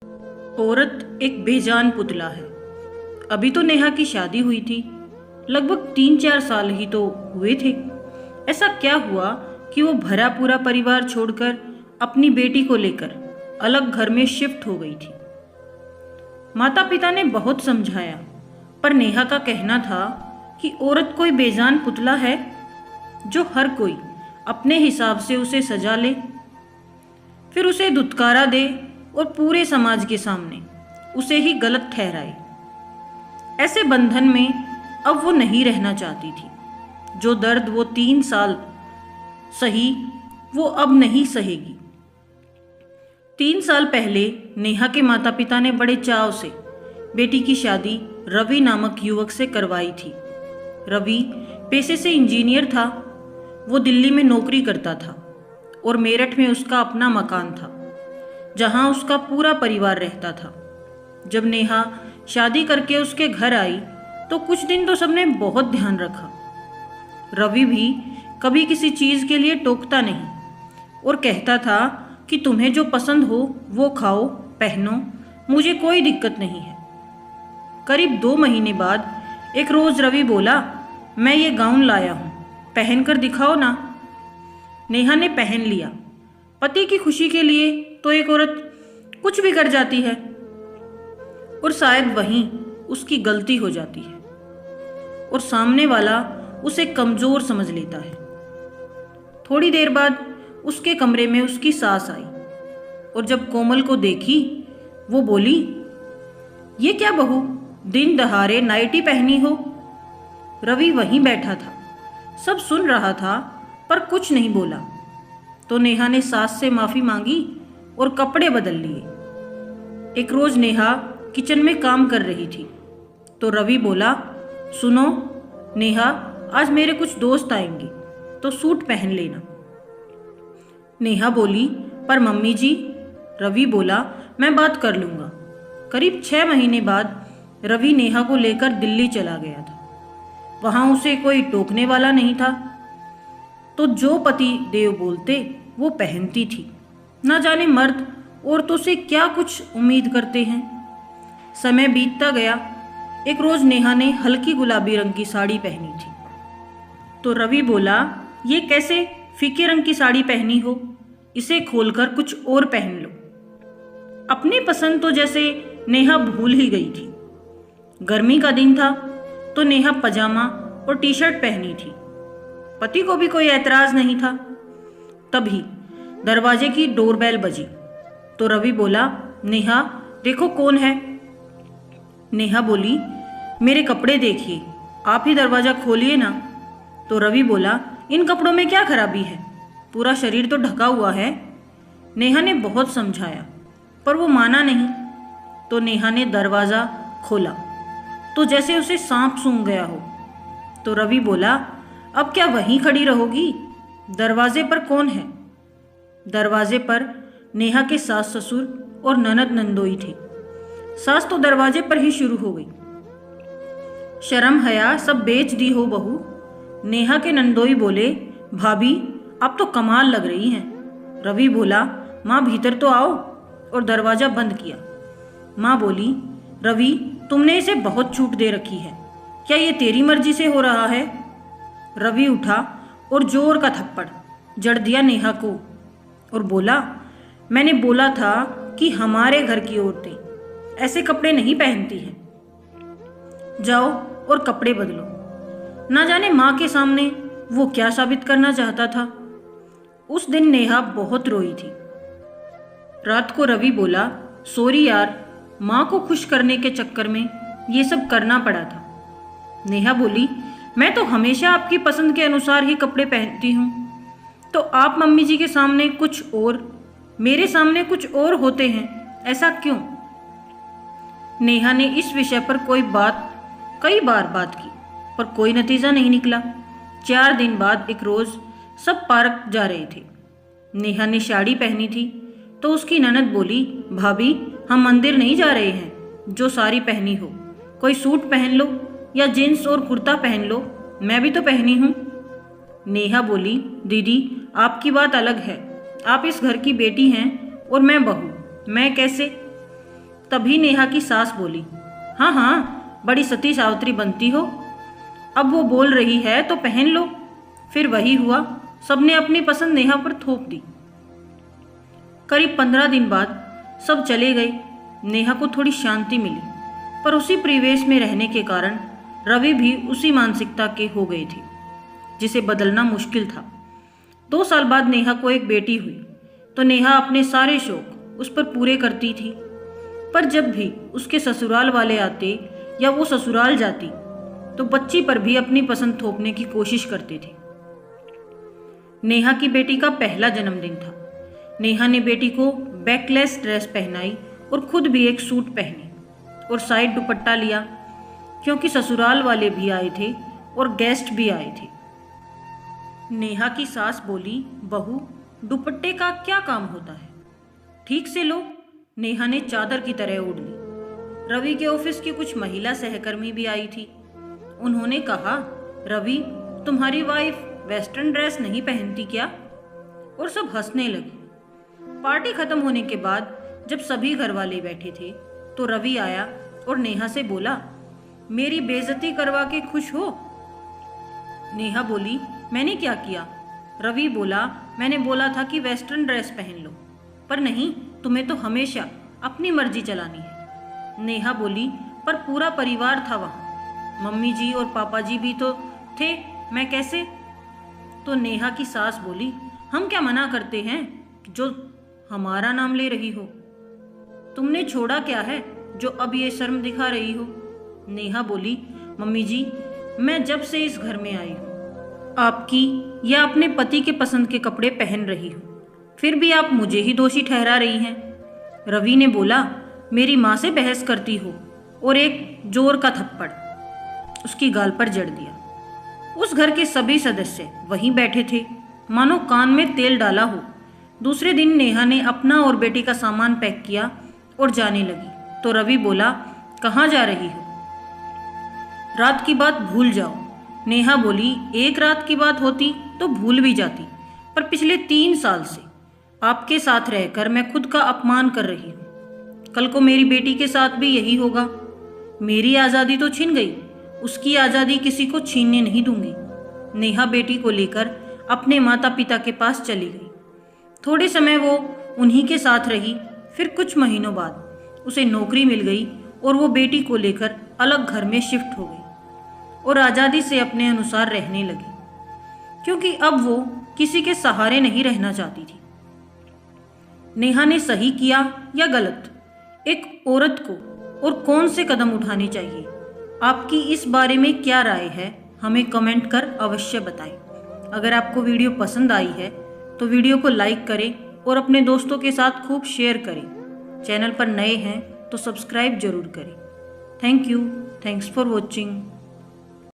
औरत एक बेजान पुतला है। अभी तो नेहा की शादी हुई थी, लगभग 3-4 साल ही तो हुए थे। ऐसा क्या हुआ कि वो भरा पूरा परिवार छोड़कर अपनी बेटी को लेकर अलग घर में शिफ्ट हो गई थी। माता पिता ने बहुत समझाया, पर नेहा का कहना था कि औरत कोई बेजान पुतला है जो हर कोई अपने हिसाब से उसे सजा ले, फिर उसे धुतकारा दे और पूरे समाज के सामने उसे ही गलत ठहराए। ऐसे बंधन में अब वो नहीं रहना चाहती थी। जो दर्द वो 3 साल सही, वो अब नहीं सहेगी। 3 साल पहले नेहा के माता पिता ने बड़े चाव से बेटी की शादी रवि नामक युवक से करवाई थी। रवि पेशे से इंजीनियर था। वो दिल्ली में नौकरी करता था और मेरठ में उसका अपना मकान था, जहां उसका पूरा परिवार रहता था। जब नेहा शादी करके उसके घर आई तो कुछ दिन तो सबने बहुत ध्यान रखा। रवि भी कभी किसी चीज़ के लिए टोकता नहीं और कहता था कि तुम्हें जो पसंद हो वो खाओ, पहनो, मुझे कोई दिक्कत नहीं है। करीब 2 महीने बाद एक रोज़ रवि बोला, मैं ये गाउन लाया हूँ, पहन कर दिखाओ ना। नेहा ने पहन लिया। पति की खुशी के लिए तो एक औरत कुछ भी कर जाती है, और शायद वहीं उसकी गलती हो जाती है और सामने वाला उसे कमज़ोर समझ लेता है। थोड़ी देर बाद उसके कमरे में उसकी सास आई और जब कोमल को देखी, वो बोली, ये क्या बहू, दिन दहाड़े नाइटी पहनी हो? रवि वहीं बैठा था, सब सुन रहा था पर कुछ नहीं बोला। तो नेहा ने सास से माफ़ी मांगी और कपड़े बदल लिए। एक रोज़ नेहा किचन में काम कर रही थी तो रवि बोला, सुनो नेहा, आज मेरे कुछ दोस्त आएंगे तो सूट पहन लेना। नेहा बोली, पर मम्मी जी। रवि बोला, मैं बात कर लूँगा। करीब 6 महीने बाद रवि नेहा को लेकर दिल्ली चला गया था। वहाँ उसे कोई टोकने वाला नहीं था, तो जो पति देव बोलते वो पहनती थी। ना जाने मर्द औरतों से क्या कुछ उम्मीद करते हैं। समय बीतता गया। एक रोज़ नेहा ने हल्की गुलाबी रंग की साड़ी पहनी थी तो रवि बोला, ये कैसे फीके रंग की साड़ी पहनी हो, इसे खोलकर कुछ और पहन लो। अपनी पसंद तो जैसे नेहा भूल ही गई थी। गर्मी का दिन था तो नेहा पजामा और टी शर्ट पहनी थी। पति को भी कोई ऐतराज़ नहीं था। तभी दरवाजे की डोरबेल बजी तो रवि बोला, नेहा देखो कौन है। नेहा बोली, मेरे कपड़े देखिए, आप ही दरवाज़ा खोलिए ना। तो रवि बोला, इन कपड़ों में क्या खराबी है, पूरा शरीर तो ढका हुआ है। नेहा ने बहुत समझाया पर वो माना नहीं। तो नेहा ने दरवाज़ा खोला तो जैसे उसे सांप सूंघ गया हो। तो रवि बोला, अब क्या वहीं खड़ी रहोगी, दरवाजे पर कौन है? दरवाजे पर नेहा के सास ससुर और ननद नंदोई थे। सास तो दरवाजे पर ही शुरू हो गई, शर्म हया सब बेच दी हो बहू। नेहा के नंदोई बोले, भाभी आप तो कमाल लग रही हैं। रवि बोला, माँ भीतर तो आओ, और दरवाज़ा बंद किया। माँ बोली, रवि तुमने इसे बहुत छूट दे रखी है, क्या ये तेरी मर्जी से हो रहा है? रवि उठा और जोर का थप्पड़ जड़ दिया नेहा को और बोला, मैंने बोला था कि हमारे घर की औरतें ऐसे कपड़े नहीं पहनती हैं। जाओ और कपड़े बदलो। ना जाने माँ के सामने वो क्या साबित करना चाहता था। उस दिन नेहा बहुत रोई थी। रात को रवि बोला, सॉरी यार, माँ को खुश करने के चक्कर में ये सब करना पड़ा था। नेहा बोली, मैं तो हमेशा आपकी पसंद के अनुसार ही कपड़े पहनती हूँ, तो आप मम्मी जी के सामने कुछ और, मेरे सामने कुछ और होते हैं, ऐसा क्यों? नेहा ने इस विषय पर कई बार बात की पर कोई नतीजा नहीं निकला। 4 दिन बाद एक रोज़ सब पार्क जा रहे थे। नेहा ने साड़ी पहनी थी तो उसकी ननद बोली, भाभी हम मंदिर नहीं जा रहे हैं, जो साड़ी पहनी हो कोई सूट पहन लो या जीन्स और कुर्ता पहन लो, मैं भी तो पहनी हूँ। नेहा बोली, दीदी आपकी बात अलग है, आप इस घर की बेटी हैं और मैं बहू, मैं कैसे? तभी नेहा की सास बोली, हाँ हाँ, बड़ी सती सावित्री बनती हो। अब वो बोल रही है तो पहन लो। फिर वही हुआ, सबने अपनी पसंद नेहा पर थोप दी। करीब 15 दिन बाद सब चले गए। नेहा को थोड़ी शांति मिली, पर उसी परिवेश में रहने के कारण रवि भी उसी मानसिकता के हो गए थे, जिसे बदलना मुश्किल था। 2 साल बाद नेहा को एक बेटी हुई, तो नेहा अपने सारे शौक उस पर पूरे करती थी। पर जब भी उसके ससुराल वाले आते या वो ससुराल जाती, तो बच्ची पर भी अपनी पसंद थोपने की कोशिश करते थे। नेहा की बेटी का पहला जन्मदिन था। नेहा ने बेटी को बैकलेस ड्रेस पहनाई और खुद भी एक सूट पहनी और साइड दुपट्टा लिया, क्योंकि ससुराल वाले भी आए थे और गेस्ट भी आए थे। नेहा की सास बोली, बहू, दुपट्टे का क्या काम होता है, ठीक से लो। नेहा ने चादर की तरह ओढ़ ली। रवि के ऑफिस की कुछ महिला सहकर्मी भी आई थी। उन्होंने कहा, रवि, तुम्हारी वाइफ वेस्टर्न ड्रेस नहीं पहनती क्या? और सब हंसने लगे। पार्टी खत्म होने के बाद जब सभी घर वाले बैठे थे, तो रवि आया और नेहा से बोला, मेरी बेइज्जती करवा के खुश हो? नेहा बोली, मैंने क्या किया? रवि बोला, मैंने बोला था कि वेस्टर्न ड्रेस पहन लो, पर नहीं, तुम्हें तो हमेशा अपनी मर्जी चलानी है। नेहा बोली, पर पूरा परिवार था वहाँ, मम्मी जी और पापा जी भी तो थे, मैं कैसे? तो नेहा की सास बोली, हम क्या मना करते हैं जो हमारा नाम ले रही हो? तुमने छोड़ा क्या है जो अब ये शर्म दिखा रही हो? नेहा बोली, मम्मी जी, मैं जब से इस घर में आई हूँ आपकी या अपने पति के पसंद के कपड़े पहन रही हूँ, फिर भी आप मुझे ही दोषी ठहरा रही हैं। रवि ने बोला, मेरी माँ से बहस करती हो, और एक जोर का थप्पड़ उसकी गाल पर जड़ दिया। उस घर के सभी सदस्य वहीं बैठे थे, मानो कान में तेल डाला हो। दूसरे दिन नेहा ने अपना और बेटी का सामान पैक किया और जाने लगी, तो रवि बोला, कहाँ जा रही हो? रात की बात भूल जाओ। नेहा बोली, एक रात की बात होती तो भूल भी जाती, पर पिछले 3 साल से आपके साथ रहकर मैं खुद का अपमान कर रही हूँ। कल को मेरी बेटी के साथ भी यही होगा। मेरी आज़ादी तो छिन गई, उसकी आज़ादी किसी को छीनने नहीं दूंगी। नेहा बेटी को लेकर अपने माता पिता के पास चली गई। थोड़े समय वो उन्हीं के साथ रही। फिर कुछ महीनों बाद उसे नौकरी मिल गई और वो बेटी को लेकर अलग घर में शिफ्ट हो गई और आज़ादी से अपने अनुसार रहने लगी, क्योंकि अब वो किसी के सहारे नहीं रहना चाहती थी। नेहा ने सही किया या गलत? एक औरत को और कौन से कदम उठाने चाहिए? आपकी इस बारे में क्या राय है? हमें कमेंट कर अवश्य बताएं। अगर आपको वीडियो पसंद आई है तो वीडियो को लाइक करें और अपने दोस्तों के साथ खूब शेयर करें। चैनल पर नए हैं तो सब्सक्राइब जरूर करें। Thank you. Thanks for watching.